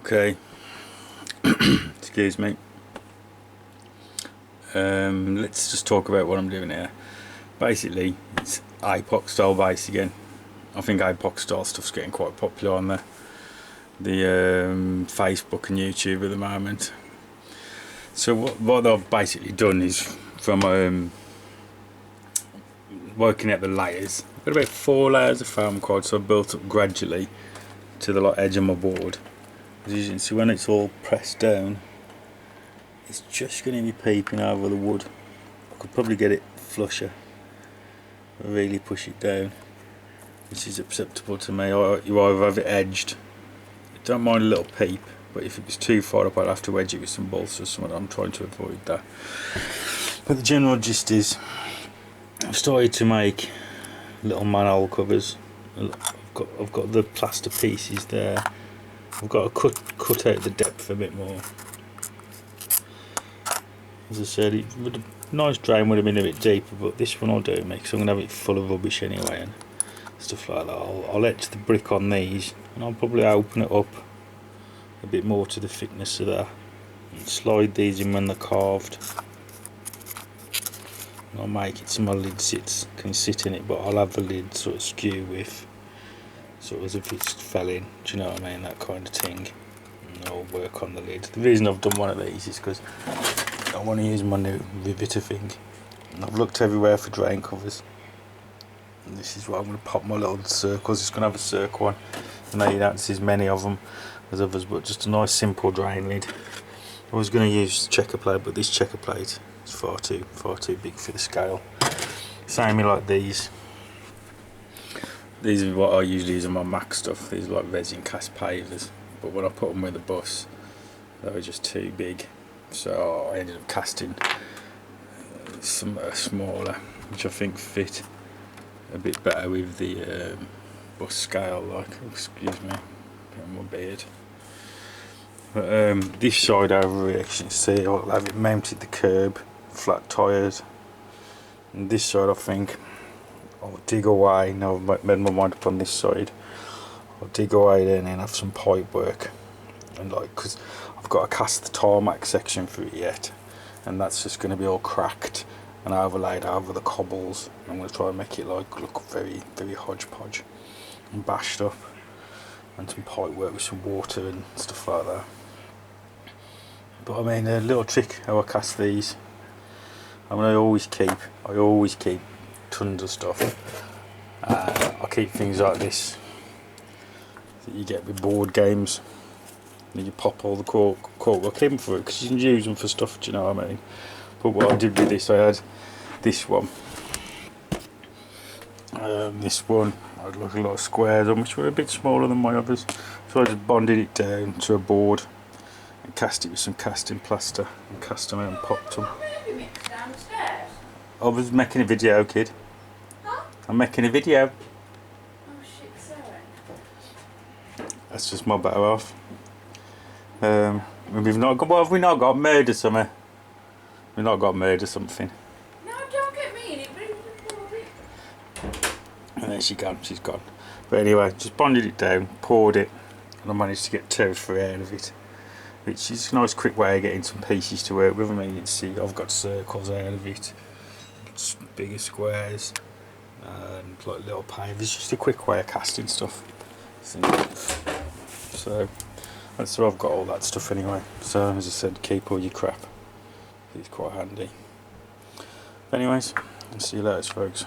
Okay, excuse me. Let's just talk about what I'm doing here. Basically, it's Apoc style base again. I think Apoc style stuff's getting quite popular on the Facebook and YouTube at the moment. So what I've basically done is, from working out the layers, I've got about 4 layers of foam cord, so I built up gradually to the edge of my board. As you can see, when it's all pressed down, it's just going to be peeping over the wood. I could probably get it flusher, really push it down, which is acceptable to me. You either have it edged, I don't mind a little peep, but if it was too far up I'd have to edge it with some bolts or something. I'm trying to avoid that. But the general gist is, I've started to make little manhole covers. I've got the plaster pieces there. I've got to cut out the depth a bit more. As I said, a nice drain would have been a bit deeper, but this one I'll do, because I'm going to have it full of rubbish anyway and stuff like that. I'll etch the brick on these, and I'll probably open it up a bit more to the thickness of that, and slide these in when they're carved. And I'll make it so my lid can sit in it, but I'll have the lid sort of skew with, sort of as if it's fell in, do you know what I mean, that kind of thing. And I'll work on the lid. The reason I've done one of these is because I want to use my new riveter thing, and I've looked everywhere for drain covers, and this is what I'm going to pop my little circles. It's going to have a circle one. I know you don't see as many of them as others, but just a nice simple drain lid. I was going to use checker plate, but this checker plate is far too big for the scale. Same like these. These are what I usually use on my Mac stuff. These are like resin cast pavers, but when I put them with the bus, they were just too big. So I ended up casting some smaller, which I think fit a bit better with the bus scale. Like, excuse me, getting my beard. But this side over here, as you can see, I'll have it mounted the curb, flat tyres. And this side, I think I'll dig away. Now I've made my mind up on this side. I'll dig away there and then have some pipe work, and because I've got to cast the tarmac section through it yet, and that's just going to be all cracked and overlaid over the cobbles. I'm going to try and make it look very hodgepodge and bashed up, and some pipe work with some water and stuff like that. But I mean, a little trick how I cast these. I mean, I always keep tons of stuff. I keep things like this that you get with board games. You pop all the cork. I keep them for it because you can use them for stuff, do you know what I mean? But what I did with this, I had this one. This one, I had like a lot of squares on, which were a bit smaller than my others. So I just bonded it down to a board and cast it with some casting plaster and cast them out and popped them. I was making a video, kid. Huh? I'm making a video. Oh shit, sorry. That's just my better half. We've not got. What have we not got? Murder something. We've not got murder something. No, don't get me in it. And there she's gone. But anyway, just bonded it down, poured it, and I managed to get 2 or 3 out of it, which is a nice quick way of getting some pieces to work with. I mean, you can see I've got circles out of it, bigger squares, and like little pavers. Just a quick way of casting stuff. So that's where I've got all that stuff anyway. So as I said, keep all your crap. It's quite handy. Anyways, I'll see you later, folks.